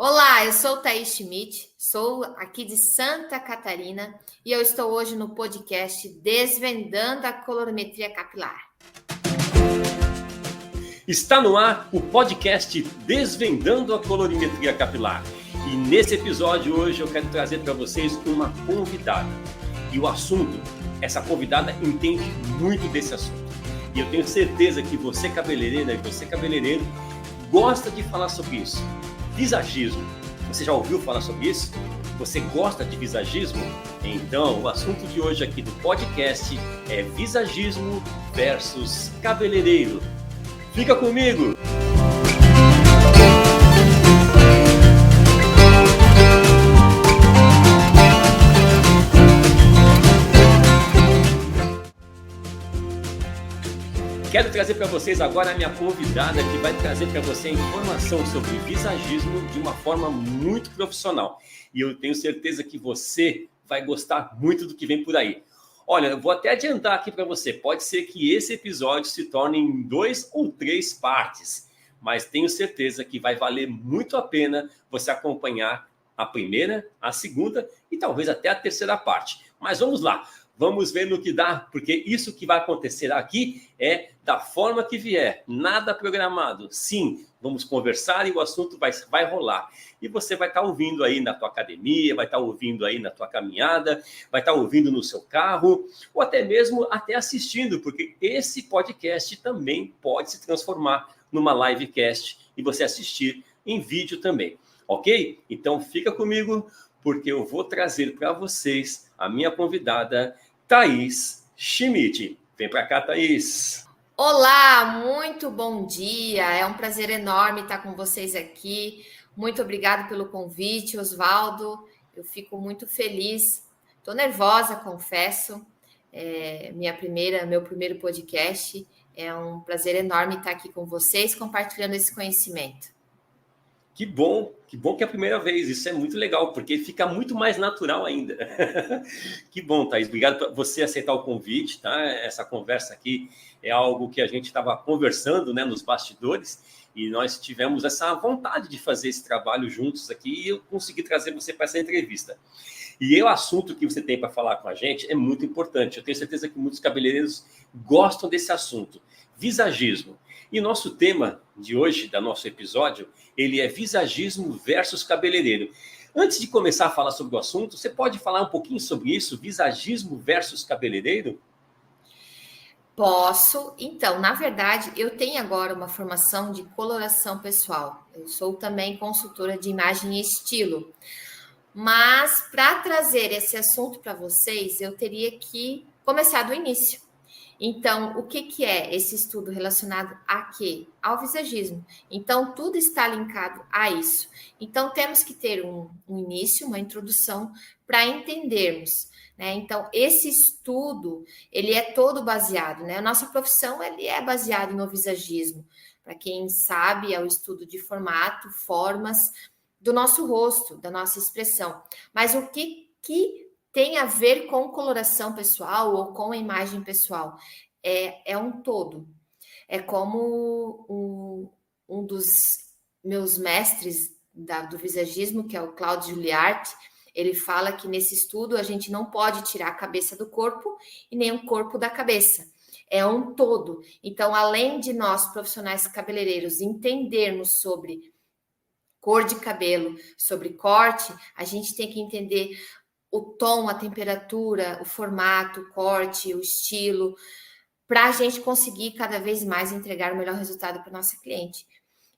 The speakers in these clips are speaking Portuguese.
Olá, eu sou Thaís Schmidt, sou aqui de Santa Catarina e eu estou hoje no podcast Desvendando a Colorimetria Capilar. Está no ar o podcast Desvendando a Colorimetria Capilar. E nesse episódio hoje eu quero trazer para vocês uma convidada. E o assunto, essa convidada entende muito desse assunto. E eu tenho certeza que você cabeleireira e você cabeleireiro gosta de falar sobre isso. Visagismo. Você já ouviu falar sobre isso? Você gosta de visagismo? Então, o assunto de hoje aqui do podcast é visagismo versus cabeleireiro. Fica comigo! Quero trazer para vocês agora a minha convidada que vai trazer para você informação sobre visagismo de uma forma muito profissional. E eu tenho certeza que você vai gostar muito do que vem por aí. Olha, eu vou até adiantar aqui para você. Pode ser que esse episódio se torne em 2 ou 3 partes. Mas tenho certeza que vai valer muito a pena você acompanhar a primeira, a segunda e talvez até a terceira parte. Mas vamos lá. Vamos ver no que dá, porque isso que vai acontecer aqui é da forma que vier, nada programado. Sim, vamos conversar e o assunto vai rolar. E você vai estar ouvindo aí na tua academia, vai estar ouvindo aí na tua caminhada, vai estar ouvindo no seu carro, ou até mesmo até assistindo, porque esse podcast também pode se transformar numa livecast e você assistir em vídeo também, ok? Então fica comigo, porque eu vou trazer para vocês a minha convidada, Thaís Schmidt. Vem para cá, Thaís. Olá, muito bom dia. É um prazer enorme estar com vocês aqui. Muito obrigado pelo convite, Osvaldo. Eu fico muito feliz. Estou nervosa, confesso. Meu primeiro podcast. É um prazer enorme estar aqui com vocês, compartilhando esse conhecimento. Que bom que é a primeira vez. Isso é muito legal, porque fica muito mais natural ainda. Que bom, Thaís. Obrigado por você aceitar o convite, tá? Essa conversa aqui é algo que a gente estava conversando, né, nos bastidores, e nós tivemos essa vontade de fazer esse trabalho juntos aqui, e eu consegui trazer você para essa entrevista. E o assunto que você tem para falar com a gente é muito importante. Eu tenho certeza que muitos cabeleireiros gostam desse assunto. Visagismo. E nosso tema de hoje, do nosso episódio, ele é visagismo versus cabeleireiro. Antes de começar a falar sobre o assunto, você pode falar um pouquinho sobre isso, visagismo versus cabeleireiro? Posso. Então, na verdade, eu tenho agora uma formação de coloração pessoal. Eu sou também consultora de imagem e estilo. Mas, para trazer esse assunto para vocês, eu teria que começar do início. Então, o que é esse estudo relacionado a quê? Ao visagismo. Então, tudo está linkado a isso. Então, temos que ter um início, uma introdução, para entendermos, né? Então, esse estudo, ele é todo baseado, né? A nossa profissão, ele é baseado no visagismo. Para quem sabe, é o estudo de formato, formas do nosso rosto, da nossa expressão. Mas o que tem a ver com coloração pessoal ou com a imagem pessoal? É um todo. É como um dos meus mestres do visagismo, que é o Claudio Giuliardi, ele fala que nesse estudo a gente não pode tirar a cabeça do corpo e nem o corpo da cabeça. É um todo. Então, além de nós, profissionais cabeleireiros, entendermos sobre cor de cabelo, sobre corte, a gente tem que entender o tom, a temperatura, o formato, o corte, o estilo, para a gente conseguir cada vez mais entregar o melhor resultado para o nosso cliente.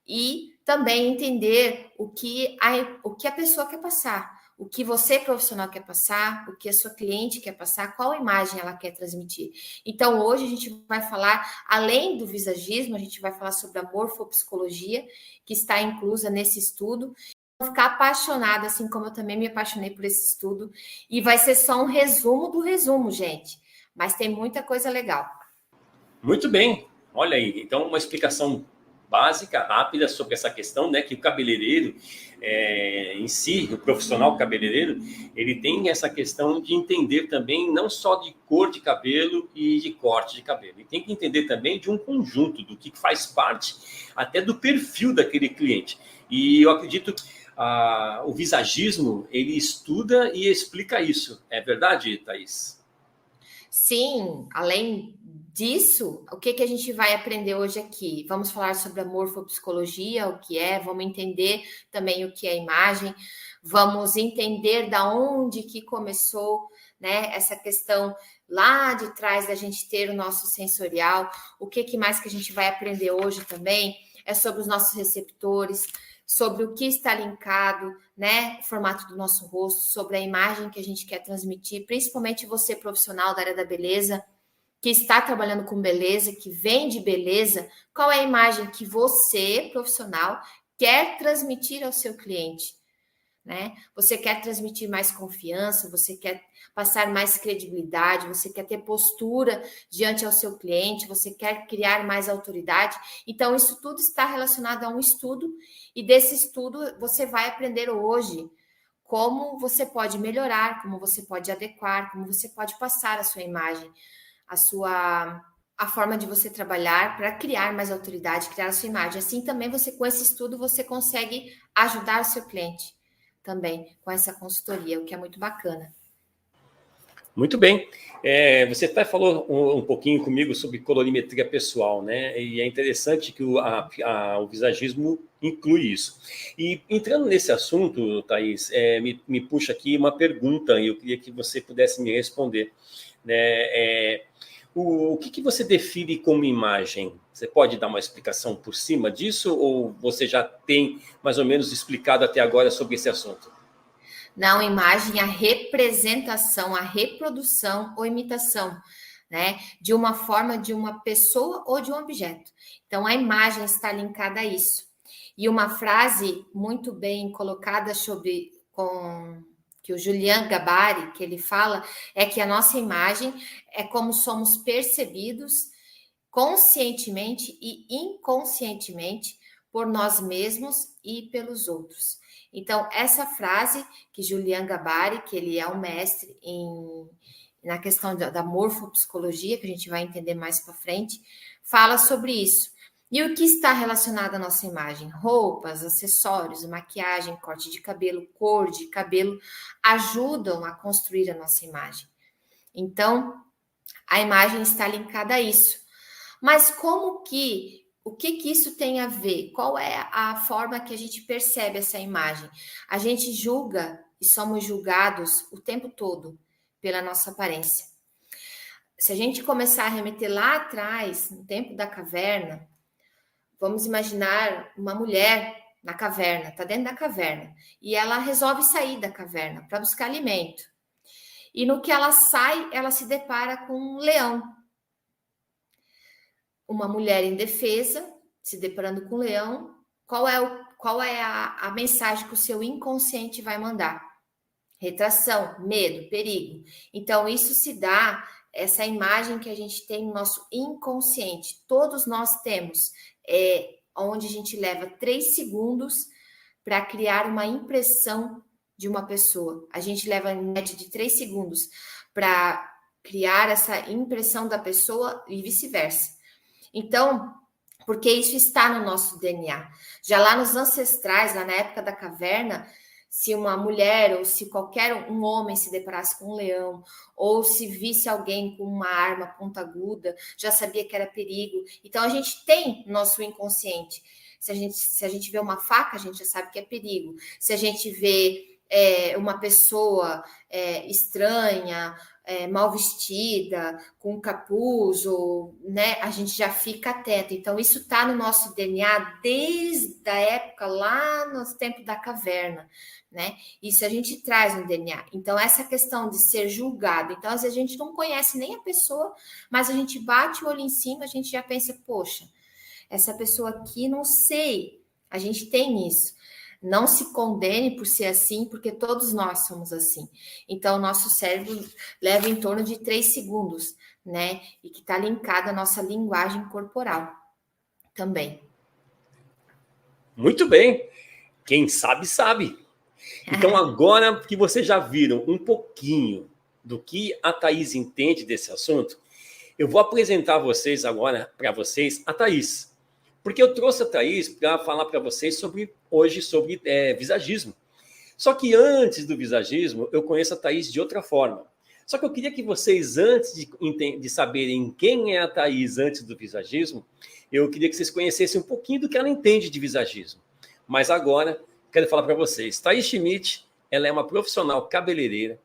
E também entender o que a pessoa quer passar, o que você, profissional, quer passar, o que a sua cliente quer passar, qual imagem ela quer transmitir. Então, hoje a gente vai falar, além do visagismo, a gente vai falar sobre a morfopsicologia, que está inclusa nesse estudo. Ficar apaixonada, assim como eu também me apaixonei por esse estudo. E vai ser só um resumo do resumo, gente. Mas tem muita coisa legal. Muito bem. Olha aí, então uma explicação básica, rápida sobre essa questão, né, que o cabeleireiro em si, o profissional cabeleireiro, ele tem essa questão de entender também não só de cor de cabelo e de corte de cabelo, ele tem que entender também de um conjunto, do que faz parte até do perfil daquele cliente. E eu acredito que o visagismo, ele estuda e explica isso. É verdade, Thaís? Sim, além disso, o que a gente vai aprender hoje aqui? Vamos falar sobre a morfopsicologia, o que é, vamos entender também o que é imagem, vamos entender da onde que começou, né, essa questão lá de trás da gente ter o nosso sensorial. O que mais que a gente vai aprender hoje também é sobre os nossos receptores, sobre o que está linkado, né, o formato do nosso rosto, sobre a imagem que a gente quer transmitir, principalmente você, profissional da área da beleza, que está trabalhando com beleza, que vende beleza, qual é a imagem que você, profissional, quer transmitir ao seu cliente, né? Você quer transmitir mais confiança, você quer passar mais credibilidade, você quer ter postura diante ao seu cliente, você quer criar mais autoridade. Então, isso tudo está relacionado a um estudo, e desse estudo você vai aprender hoje como você pode melhorar, como você pode adequar, como você pode passar a sua imagem, a forma de você trabalhar para criar mais autoridade, criar a sua imagem. Assim também você, com esse estudo, você consegue ajudar o seu cliente também com essa consultoria, o que é muito bacana. Muito bem. Você até falou um pouquinho comigo sobre colorimetria pessoal, né? E é interessante que o visagismo inclui isso. E entrando nesse assunto, Thaís, me puxa aqui uma pergunta e eu queria que você pudesse me responder, né? O que você define como imagem? Você pode dar uma explicação por cima disso ou você já tem mais ou menos explicado até agora sobre esse assunto? Não, imagem, a representação, a reprodução ou imitação, né, de uma forma de uma pessoa ou de um objeto. Então, a imagem está linkada a isso. E uma frase muito bem colocada que o Julian Gabari, que ele fala, é que a nossa imagem é como somos percebidos conscientemente e inconscientemente por nós mesmos e pelos outros. Então, essa frase que Julian Gabari, que ele é um mestre na questão da morfopsicologia, que a gente vai entender mais para frente, fala sobre isso. E o que está relacionado à nossa imagem? Roupas, acessórios, maquiagem, corte de cabelo, cor de cabelo, ajudam a construir a nossa imagem. Então, a imagem está linkada a isso. Mas o que isso tem a ver? Qual é a forma que a gente percebe essa imagem? A gente julga e somos julgados o tempo todo pela nossa aparência. Se a gente começar a remeter lá atrás, no tempo da caverna, vamos imaginar uma mulher na caverna, está dentro da caverna, e ela resolve sair da caverna para buscar alimento. E no que ela sai, ela se depara com um leão. Uma mulher indefesa, se deparando com um leão, qual é a mensagem que o seu inconsciente vai mandar? Retração, medo, perigo. Então, isso se dá, essa imagem que a gente tem no nosso inconsciente. Todos nós temos, onde a gente leva 3 segundos para criar uma impressão de uma pessoa. A gente leva em média de 3 segundos para criar essa impressão da pessoa e vice-versa. Então, porque isso está no nosso DNA. Já lá nos ancestrais, lá na época da caverna, se uma mulher ou se qualquer um homem se deparasse com um leão, ou se visse alguém com uma arma ponta-aguda, já sabia que era perigo. Então, a gente tem nosso inconsciente. Se a gente vê uma faca, a gente já sabe que é perigo. Se a gente vê uma pessoa estranha, mal vestida, com capuz, ou, né, a gente já fica atento. Então, isso está no nosso DNA desde a época lá no tempo da caverna, né? Isso a gente traz no DNA. Então, essa questão de ser julgado. Então, às vezes a gente não conhece nem a pessoa, mas a gente bate o olho em cima, a gente já pensa, poxa, essa pessoa aqui, não sei. A gente tem isso. Não se condene por ser assim, porque todos nós somos assim. Então, o nosso cérebro leva em torno de 3 segundos, né? E que está linkado à nossa linguagem corporal também. Muito bem. Quem sabe, sabe. Então, agora que vocês já viram um pouquinho do que a Thaís entende desse assunto, eu vou apresentar para vocês a Thaís. Porque eu trouxe a Thaís para falar para vocês hoje sobre visagismo. Só que antes do visagismo, eu conheço a Thaís de outra forma. Só que eu queria que vocês, antes de saberem quem é a Thaís antes do visagismo, eu queria que vocês conhecessem um pouquinho do que ela entende de visagismo. Mas agora, quero falar para vocês. Thaís Schmidt, ela é uma profissional cabeleireira.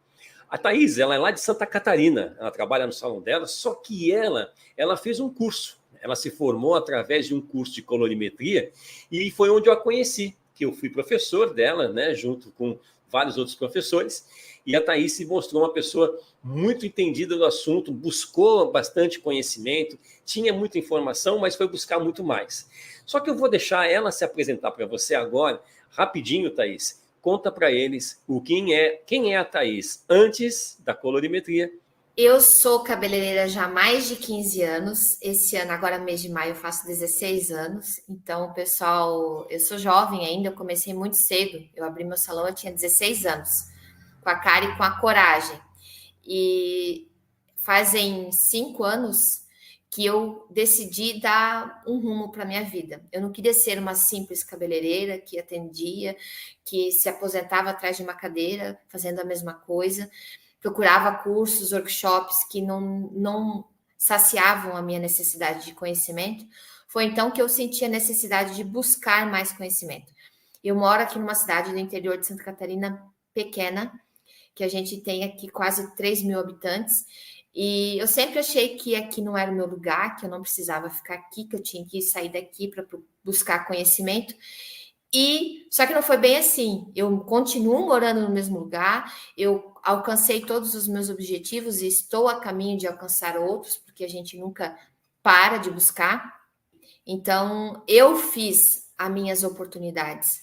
A Thaís, ela é lá de Santa Catarina. Ela trabalha no salão dela, só que ela fez um curso. Ela se formou através de um curso de colorimetria e foi onde eu a conheci, que eu fui professor dela, né, junto com vários outros professores. E a Thaís se mostrou uma pessoa muito entendida do assunto, buscou bastante conhecimento, tinha muita informação, mas foi buscar muito mais. Só que eu vou deixar ela se apresentar para você agora, rapidinho, Thaís. Conta para eles quem é a Thaís antes da colorimetria. Eu sou cabeleireira já há mais de 15 anos. Esse ano, agora mês de maio, eu faço 16 anos. Então, pessoal, eu sou jovem ainda, eu comecei muito cedo. Eu abri meu salão, eu tinha 16 anos, com a cara e com a coragem. E fazem 5 anos que eu decidi dar um rumo para a minha vida. Eu não queria ser uma simples cabeleireira que atendia, que se aposentava atrás de uma cadeira, fazendo a mesma coisa. Procurava cursos, workshops que não saciavam a minha necessidade de conhecimento. Foi então que eu senti a necessidade de buscar mais conhecimento. Eu moro aqui numa cidade do interior de Santa Catarina pequena, que a gente tem aqui quase 3 mil habitantes, e eu sempre achei que aqui não era o meu lugar, que eu não precisava ficar aqui, que eu tinha que sair daqui para buscar conhecimento. E só que não foi bem assim. Eu continuo morando no mesmo lugar, eu alcancei todos os meus objetivos e estou a caminho de alcançar outros, porque a gente nunca para de buscar. Então, eu fiz as minhas oportunidades.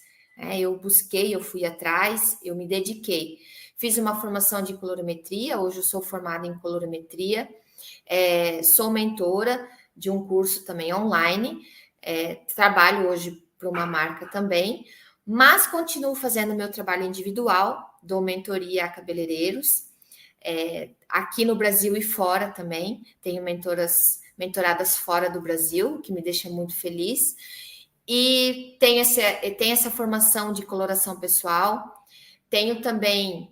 Eu busquei, eu fui atrás, eu me dediquei. Fiz uma formação de colorimetria, hoje eu sou formada em colorimetria, sou mentora de um curso também online, trabalho hoje para uma marca também, mas continuo fazendo meu trabalho individual, dou mentoria a cabeleireiros, aqui no Brasil e fora também, tenho mentoradas fora do Brasil, que me deixa muito feliz, e tenho essa formação de coloração pessoal, tenho também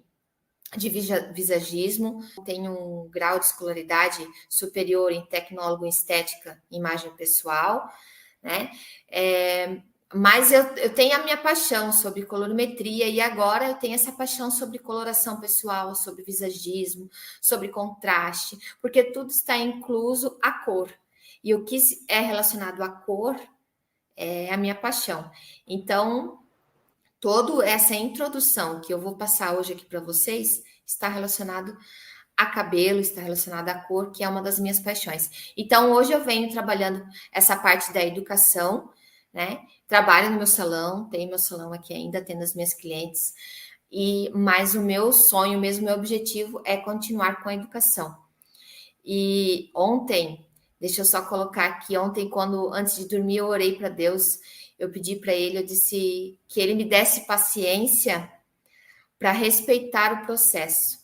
de visagismo, tenho um grau de escolaridade superior em tecnólogo em estética e imagem pessoal, né? Mas eu tenho a minha paixão sobre colorimetria e agora eu tenho essa paixão sobre coloração pessoal, sobre visagismo, sobre contraste, porque tudo está incluso a cor. E o que é relacionado à cor é a minha paixão. Então, toda essa introdução que eu vou passar hoje aqui para vocês está relacionado a cabelo, está relacionado à cor, que é uma das minhas paixões. Então, hoje eu venho trabalhando essa parte da educação, né? Trabalho no meu salão, tenho meu salão aqui ainda, tendo as minhas clientes, mas o meu sonho, mesmo meu objetivo é continuar com a educação. E ontem, deixa eu só colocar aqui, ontem, antes de dormir, eu orei para Deus. Eu pedi para ele, eu disse que ele me desse paciência para respeitar o processo.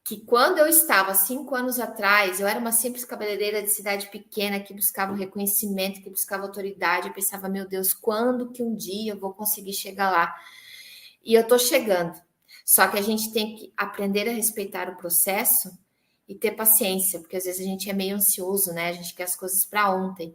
Que quando eu estava 5 anos atrás, eu era uma simples cabeleireira de cidade pequena que buscava reconhecimento, que buscava autoridade. Eu pensava, meu Deus, quando que um dia eu vou conseguir chegar lá? E eu estou chegando. Só que a gente tem que aprender a respeitar o processo e ter paciência, porque às vezes a gente é meio ansioso, né? A gente quer as coisas para ontem.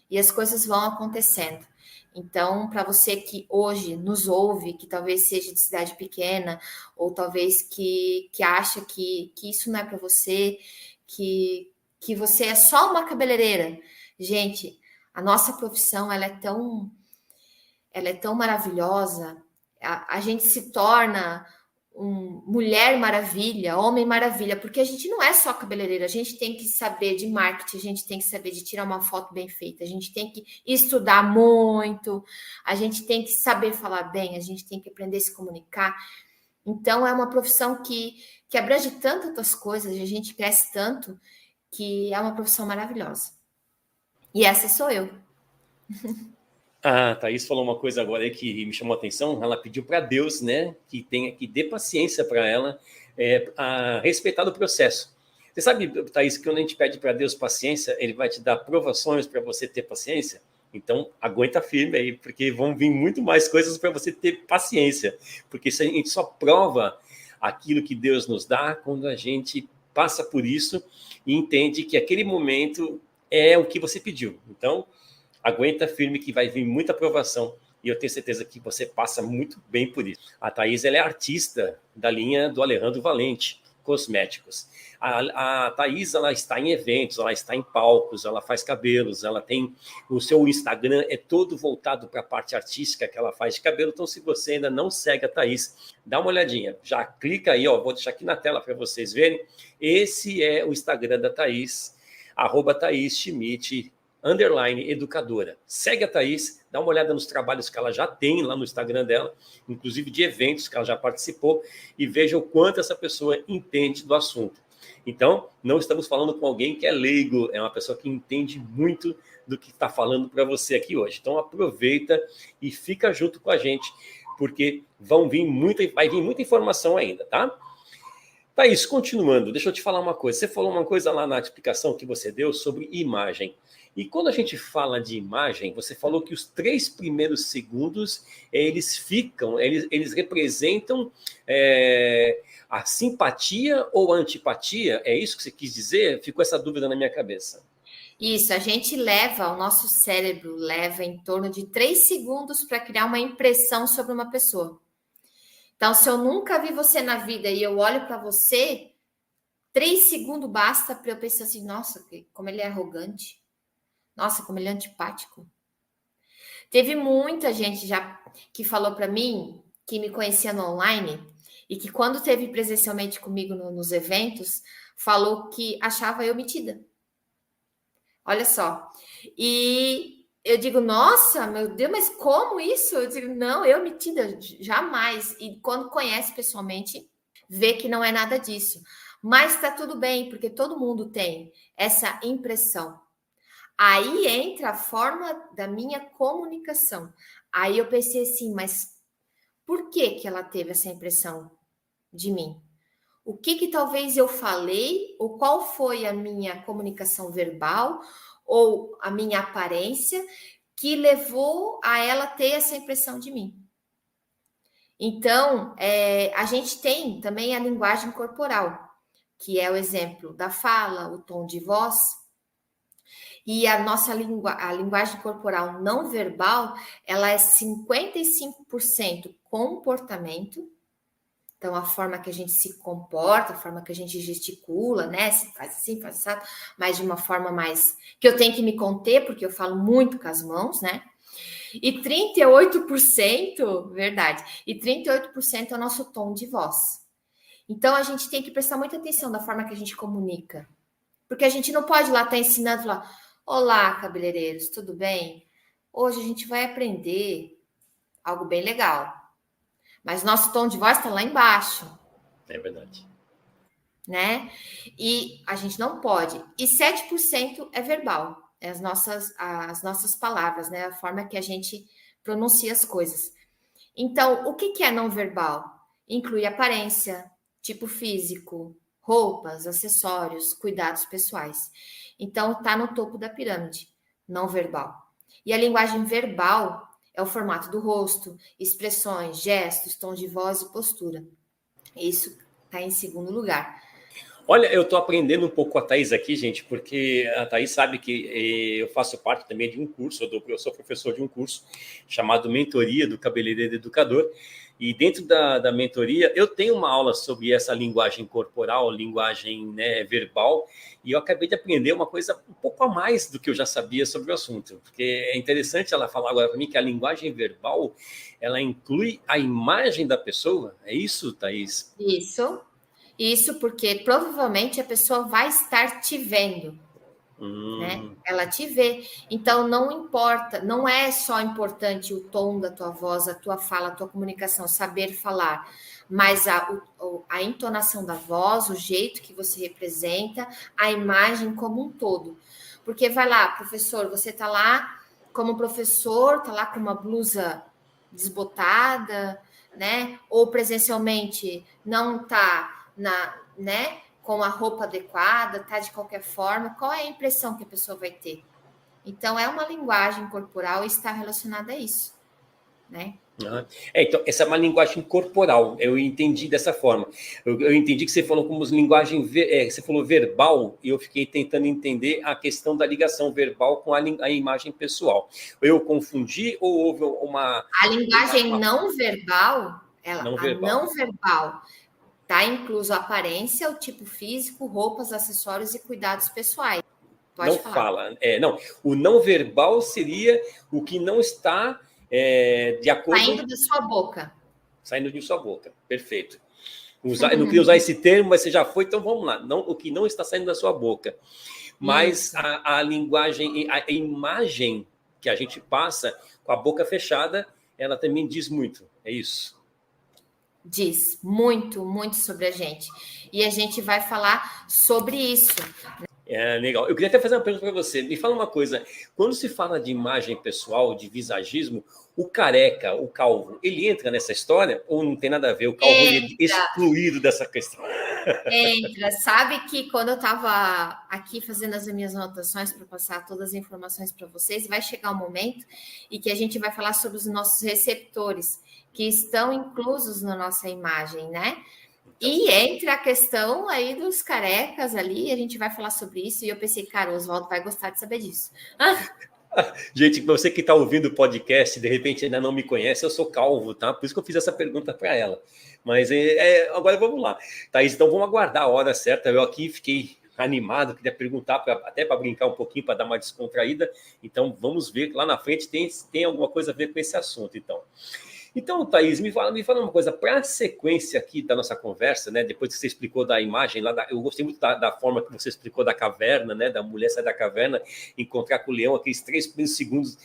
E as coisas vão acontecendo. Então, para você que hoje nos ouve, que talvez seja de cidade pequena, ou talvez que acha que isso não é para você, que você é só uma cabeleireira. Gente, a nossa profissão ela é tão maravilhosa, a gente se torna mulher maravilha, homem maravilha, porque a gente não é só cabeleireira, a gente tem que saber de marketing, a gente tem que saber de tirar uma foto bem feita, a gente tem que estudar muito, a gente tem que saber falar bem, a gente tem que aprender a se comunicar. Então, é uma profissão que abrange tantas coisas, a gente cresce tanto, que é uma profissão maravilhosa. E essa sou eu. A Thaís falou uma coisa agora aí que me chamou a atenção. Ela pediu para Deus, né, que dê paciência para ela, a respeitar o processo. Você sabe, Thaís, que quando a gente pede para Deus paciência, ele vai te dar provações para você ter paciência? Então, aguenta firme aí, porque vão vir muito mais coisas para você ter paciência. Porque a gente só prova aquilo que Deus nos dá quando a gente passa por isso e entende que aquele momento é o que você pediu. Então, aguenta firme que vai vir muita aprovação e eu tenho certeza que você passa muito bem por isso. A Thaís, ela é artista da linha do Alejandro Valente, cosméticos. A Thaís, ela está em eventos, ela está em palcos, ela faz cabelos, ela tem... O seu Instagram é todo voltado para a parte artística que ela faz de cabelo, então se você ainda não segue a Thaís, dá uma olhadinha. Já clica aí, ó, vou deixar aqui na tela para vocês verem. Esse é o Instagram da Thaís, @ThaísSchmidt, _educadora. Segue a Thaís, dá uma olhada nos trabalhos que ela já tem lá no Instagram dela, inclusive de eventos que ela já participou, e veja o quanto essa pessoa entende do assunto. Então, não estamos falando com alguém que é leigo, é uma pessoa que entende muito do que está falando para você aqui hoje. Então, aproveita e fica junto com a gente, porque vai vir muita informação ainda, tá? Thaís, continuando, deixa eu te falar uma coisa. Você falou uma coisa lá na explicação que você deu sobre imagem. E quando a gente fala de imagem, você falou que os 3 primeiros segundos, eles representam a simpatia ou a antipatia? É isso que você quis dizer? Ficou essa dúvida na minha cabeça. Isso, a gente o nosso cérebro leva em torno de 3 segundos para criar uma impressão sobre uma pessoa. Então, se eu nunca vi você na vida e eu olho para você, 3 segundos basta para eu pensar assim, nossa, como ele é arrogante. Nossa, como ele é antipático. Teve muita gente já que falou para mim, que me conhecia no online, e que quando teve presencialmente comigo nos eventos, falou que achava eu metida. Olha só. E eu digo, nossa, meu Deus, mas como isso? Eu digo, não, eu metida, jamais. E quando conhece pessoalmente, vê que não é nada disso. Mas tá tudo bem, porque todo mundo tem essa impressão. Aí entra a forma da minha comunicação. Aí eu pensei assim, mas por que que ela teve essa impressão de mim? O que talvez eu falei, ou qual foi a minha comunicação verbal, ou a minha aparência, que levou a ela ter essa impressão de mim? Então, a gente tem também a linguagem corporal, que é o exemplo da fala, o tom de voz. E a nossa a linguagem corporal não verbal, ela é 55% comportamento. Então, a forma que a gente se comporta, a forma que a gente gesticula, né? Se faz assim, faz assim, mas de uma forma mais... que eu tenho que me conter, porque eu falo muito com as mãos, né? E 38%, verdade, e 38% é o nosso tom de voz. Então, a gente tem que prestar muita atenção na forma que a gente comunica. Porque a gente não pode lá estar ensinando, falar, olá, cabeleireiros, tudo bem? Hoje a gente vai aprender algo bem legal. Mas nosso tom de voz está lá embaixo. É verdade. Né? E a gente não pode. E 7% é verbal. É as nossas palavras, né? A forma que a gente pronuncia as coisas. Então, o que é não verbal? Inclui aparência, tipo físico, roupas, acessórios, cuidados pessoais. Então, está no topo da pirâmide, não verbal. E a linguagem verbal é o formato do rosto, expressões, gestos, tons de voz e postura. Isso está em segundo lugar. Olha, eu estou aprendendo um pouco com a Thaís aqui, gente, porque a Thaís sabe que eu faço parte também de um curso, eu sou professor de um curso chamado Mentoria do Cabeleireiro Educador, e dentro da mentoria eu tenho uma aula sobre essa linguagem corporal, linguagem, né, verbal, e eu acabei de aprender uma coisa um pouco a mais do que eu já sabia sobre o assunto, porque é interessante ela falar agora para mim que a linguagem verbal, ela inclui a imagem da pessoa, é isso, Thaís? Isso porque provavelmente a pessoa vai estar te vendo, né? Ela te vê. Então, não importa, não é só importante o tom da tua voz, a tua fala, a tua comunicação, saber falar, mas a entonação da voz, o jeito que você representa, a imagem como um todo. Porque vai lá, professor, você tá lá como professor, tá lá com uma blusa desbotada, né? Ou presencialmente não tá com a roupa adequada, tá de qualquer forma, qual é a impressão que a pessoa vai ter? Então, é uma linguagem corporal e está relacionada a isso, né? Então, essa é uma linguagem corporal, eu entendi dessa forma. Eu entendi que você falou como linguagem, você falou verbal, e eu fiquei tentando entender a questão da ligação verbal com a imagem pessoal. Eu confundi ou houve uma... A linguagem não verbal, Não a verbal. não verbal está incluso a aparência, o tipo físico, roupas, acessórios e cuidados pessoais. Pode Não falar. fala. Não, o não verbal seria o que não está de acordo... Saindo da sua boca. Saindo de sua boca, perfeito. Eu não queria usar esse termo, mas você já foi, então vamos lá. Não, o que não está saindo da sua boca. Mas a linguagem, a imagem que a gente passa com a boca fechada, ela também diz muito, é isso? Diz muito, muito sobre a gente. E a gente vai falar sobre isso. Legal. Eu queria até fazer uma pergunta para você. Me fala uma coisa. Quando se fala de imagem pessoal, de visagismo, o careca, o calvo, ele entra nessa história ou não tem nada a ver? O calvo ele é excluído dessa questão. Entra. Sabe que quando eu estava aqui fazendo as minhas anotações para passar todas as informações para vocês, vai chegar um momento em que a gente vai falar sobre os nossos receptores, que estão inclusos na nossa imagem, né? E entra a questão aí dos carecas ali, a gente vai falar sobre isso, e eu pensei, cara, o Oswaldo vai gostar de saber disso. Gente, você que está ouvindo o podcast, de repente ainda não me conhece, eu sou calvo, tá? Por isso que eu fiz essa pergunta para ela. Mas agora vamos lá. Thaís, então vamos aguardar a hora certa. Eu aqui fiquei animado, queria perguntar, até para brincar um pouquinho, para dar uma descontraída. Então vamos ver que lá na frente tem alguma coisa a ver com esse assunto, então. Então, Thaís, me fala uma coisa, para a sequência aqui da nossa conversa, né? Depois que você explicou da imagem, eu gostei muito da forma que você explicou da caverna, né? Da mulher sair da caverna, encontrar com o leão, aqueles 3 primeiros segundos,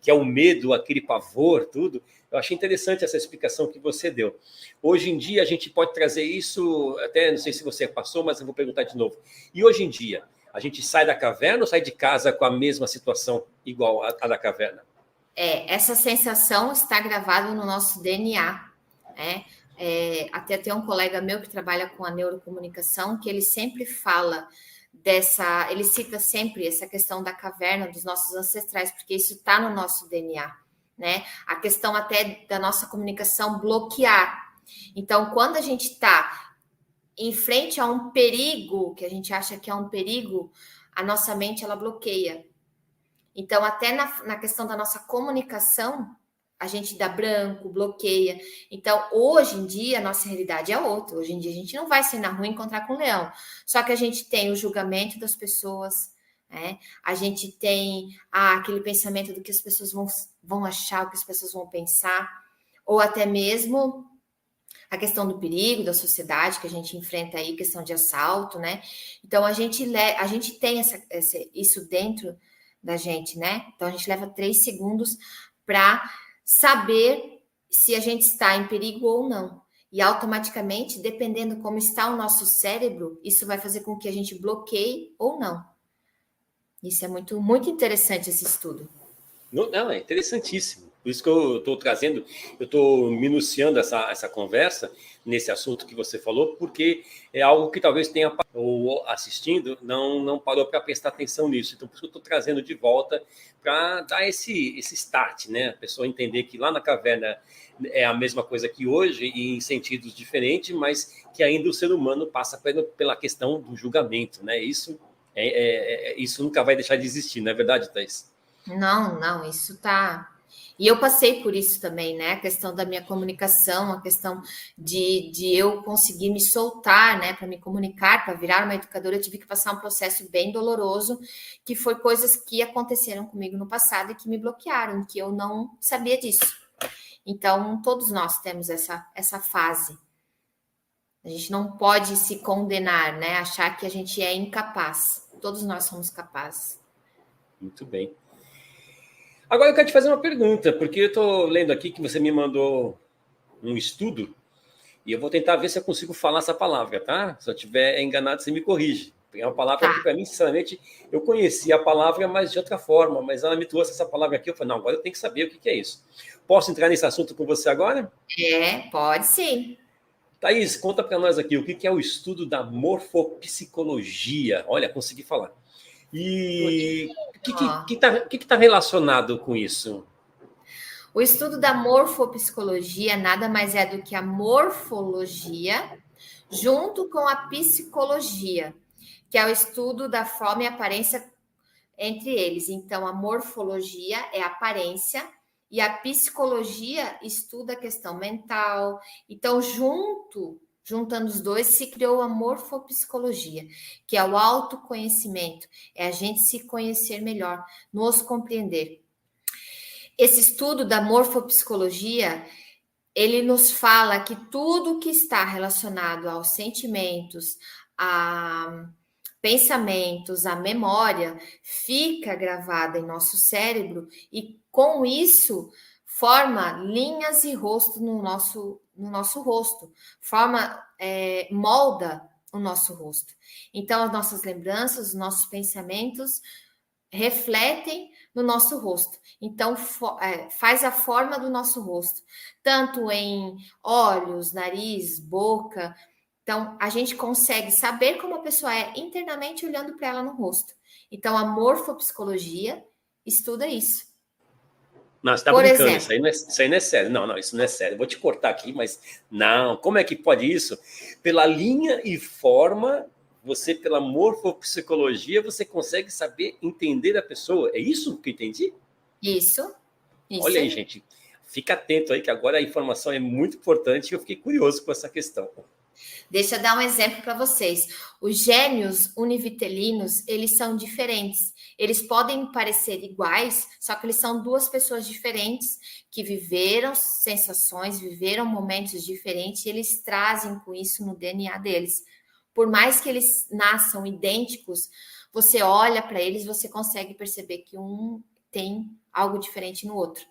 que é o medo, aquele pavor, tudo. Eu achei interessante essa explicação que você deu. Hoje em dia, a gente pode trazer isso, até não sei se você passou, mas eu vou perguntar de novo. E hoje em dia, a gente sai da caverna ou sai de casa com a mesma situação, igual a da caverna? Essa sensação está gravada no nosso DNA, né? Até tem um colega meu que trabalha com a neurocomunicação que ele sempre fala ele cita sempre essa questão da caverna dos nossos ancestrais, porque isso está no nosso DNA, né? A questão até da nossa comunicação bloquear. Então, quando a gente está em frente a um perigo, que a gente acha que é um perigo, a nossa mente ela bloqueia. Então, até na questão da nossa comunicação, a gente dá branco, bloqueia. Então, hoje em dia, a nossa realidade é outra. Hoje em dia, a gente não vai sair na rua e encontrar com um leão. Só que a gente tem o julgamento das pessoas, né? A gente tem aquele pensamento do que as pessoas vão achar, o que as pessoas vão pensar. Ou até mesmo a questão do perigo da sociedade que a gente enfrenta aí, questão de assalto, né? Então, a gente tem isso dentro da gente, né? Então a gente leva 3 segundos para saber se a gente está em perigo ou não. E automaticamente, dependendo como está o nosso cérebro, isso vai fazer com que a gente bloqueie ou não. Isso é muito, muito interessante esse estudo. Não, é interessantíssimo. Por isso que eu estou trazendo, eu estou minuciando essa conversa nesse assunto que você falou, porque é algo que talvez tenha ou assistindo não parou para prestar atenção nisso. Então, por isso que eu estou trazendo de volta para dar esse start, né? A pessoa entender que lá na caverna é a mesma coisa que hoje, e em sentidos diferentes, mas que ainda o ser humano passa pela questão do julgamento, né? Isso nunca vai deixar de existir, não é verdade, Thaís? Não, isso tá. E eu passei por isso também, né? A questão da minha comunicação, a questão de eu conseguir me soltar, né? Para me comunicar, para virar uma educadora, eu tive que passar um processo bem doloroso, que foi coisas que aconteceram comigo no passado e que me bloquearam, que eu não sabia disso. Então, todos nós temos essa fase. A gente não pode se condenar, né? Achar que a gente é incapaz. Todos nós somos capazes. Muito bem. Agora eu quero te fazer uma pergunta, porque eu estou lendo aqui que você me mandou um estudo e eu vou tentar ver se eu consigo falar essa palavra, tá? Se eu estiver enganado, você me corrige. É uma palavra que, para mim, sinceramente, eu conhecia a palavra, mas de outra forma. Mas ela me trouxe essa palavra aqui, eu falei, não, agora eu tenho que saber o que é isso. Posso entrar nesse assunto com você agora? Pode sim. Thaís, conta para nós aqui o que é o estudo da morfopsicologia. Olha, consegui falar. E que tá relacionado com isso? O estudo da morfopsicologia nada mais é do que a morfologia junto com a psicologia, que é o estudo da forma e aparência entre eles. Então, a morfologia é a aparência e a psicologia estuda a questão mental. Então, juntando os dois, se criou a morfopsicologia, que é o autoconhecimento, é a gente se conhecer melhor, nos compreender. Esse estudo da morfopsicologia, ele nos fala que tudo que está relacionado aos sentimentos, a pensamentos, a memória, fica gravada em nosso cérebro e, com isso, forma linhas e rosto no nosso rosto, molda o nosso rosto. Então, as nossas lembranças, os nossos pensamentos refletem no nosso rosto. Então, faz a forma do nosso rosto, tanto em olhos, nariz, boca. Então, a gente consegue saber como a pessoa é internamente olhando para ela no rosto. Então, a morfopsicologia estuda isso. Não, você está brincando, exemplo, isso aí não é sério. Não, isso não é sério. Vou te cortar aqui, mas não. Como é que pode isso? Pela linha e forma, pela morfopsicologia, você consegue saber entender a pessoa. É isso que eu entendi? Isso. Olha aí, gente. Fica atento aí, que agora a informação é muito importante e eu fiquei curioso com essa questão. Deixa eu dar um exemplo para vocês. Os gêmeos univitelinos, eles são diferentes. Eles podem parecer iguais, só que eles são duas pessoas diferentes que viveram sensações, viveram momentos diferentes e eles trazem com isso no DNA deles. Por mais que eles nasçam idênticos, você olha para eles, você consegue perceber que um tem algo diferente no outro.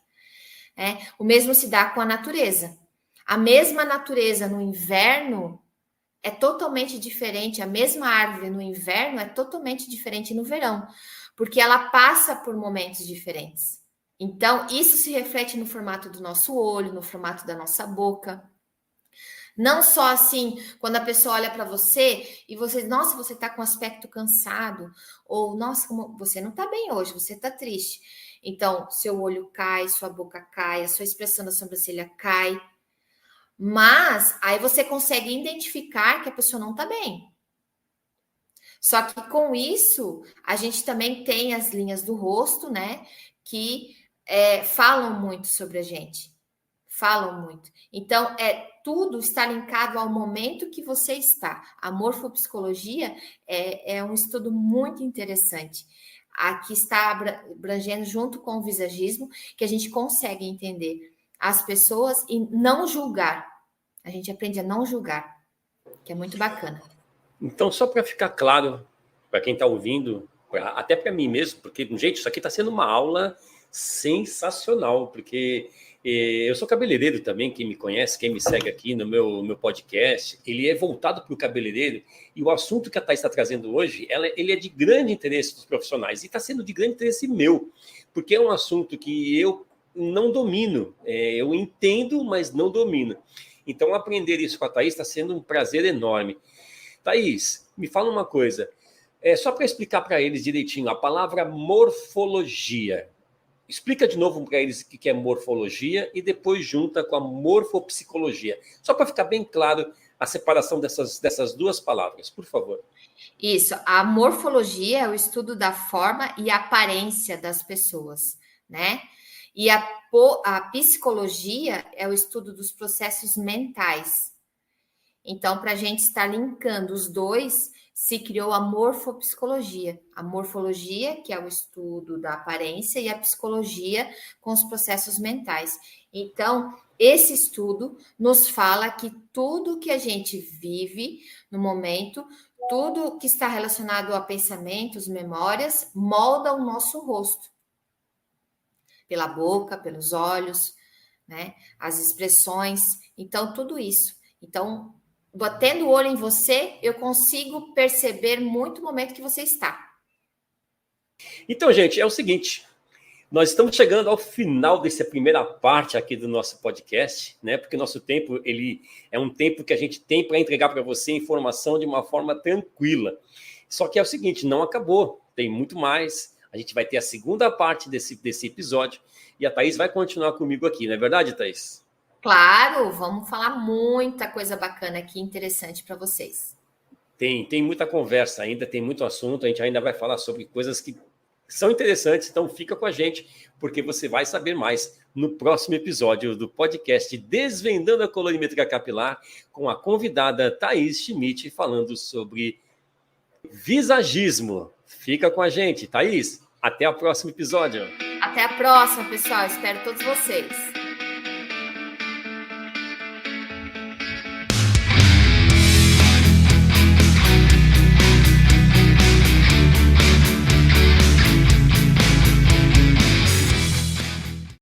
O mesmo se dá com a natureza. A mesma natureza no inverno é totalmente diferente. A mesma árvore no inverno é totalmente diferente no verão, porque ela passa por momentos diferentes. Então, isso se reflete no formato do nosso olho, no formato da nossa boca. Não só assim, quando a pessoa olha para você e você, nossa, você está com aspecto cansado, ou nossa, você não está bem hoje, você está triste. Então, seu olho cai, sua boca cai, a sua expressão da sobrancelha cai. Mas aí você consegue identificar que a pessoa não está bem. Só que com isso, a gente também tem as linhas do rosto, né? Que falam muito sobre a gente. Falam muito. Então, tudo está linkado ao momento que você está. A morfopsicologia é um estudo muito interessante. Aqui está abrangendo junto com o visagismo, que a gente consegue entender as pessoas e não julgar. A gente aprende a não julgar, que é muito bacana. Então, só para ficar claro, para quem está ouvindo, até para mim mesmo, porque, gente, isso aqui está sendo uma aula sensacional, porque eu sou cabeleireiro também, quem me conhece, quem me segue aqui no meu podcast, ele é voltado para o cabeleireiro, e o assunto que a Thaís está trazendo hoje, ele é de grande interesse dos profissionais, e está sendo de grande interesse meu, porque é um assunto que eu não domino, eu entendo, mas não domino. Então, aprender isso com a Thaís está sendo um prazer enorme. Thaís, me fala uma coisa, só para explicar para eles direitinho, a palavra morfologia. Explica de novo para eles o que é morfologia e depois junta com a morfopsicologia. Só para ficar bem claro a separação dessas duas palavras, por favor. Isso, a morfologia é o estudo da forma e aparência das pessoas, né? E a psicologia é o estudo dos processos mentais. Então, para a gente estar linkando os dois, se criou a morfopsicologia. A morfologia, que é o estudo da aparência, e a psicologia com os processos mentais. Então, esse estudo nos fala que tudo que a gente vive no momento, tudo que está relacionado a pensamentos, memórias, molda o nosso rosto. Pela boca, pelos olhos, né? As expressões. Então, tudo isso. Então, batendo o olho em você, eu consigo perceber muito o momento que você está. Então, gente, é o seguinte, nós estamos chegando ao final dessa primeira parte aqui do nosso podcast, né? Porque nosso tempo, ele é um tempo que a gente tem para entregar para você informação de uma forma tranquila. Só que é o seguinte, não acabou, tem muito mais. A gente vai ter a segunda parte desse episódio e a Thaís vai continuar comigo aqui, não é verdade, Thaís? Claro, vamos falar muita coisa bacana aqui, interessante para vocês. Tem muita conversa ainda, tem muito assunto, a gente ainda vai falar sobre coisas que são interessantes, então fica com a gente, porque você vai saber mais no próximo episódio do podcast Desvendando a Colorimetria Capilar, com a convidada Thaís Schmidt, falando sobre visagismo. Fica com a gente, Thaís. Até o próximo episódio. Até a próxima, pessoal. Espero todos vocês.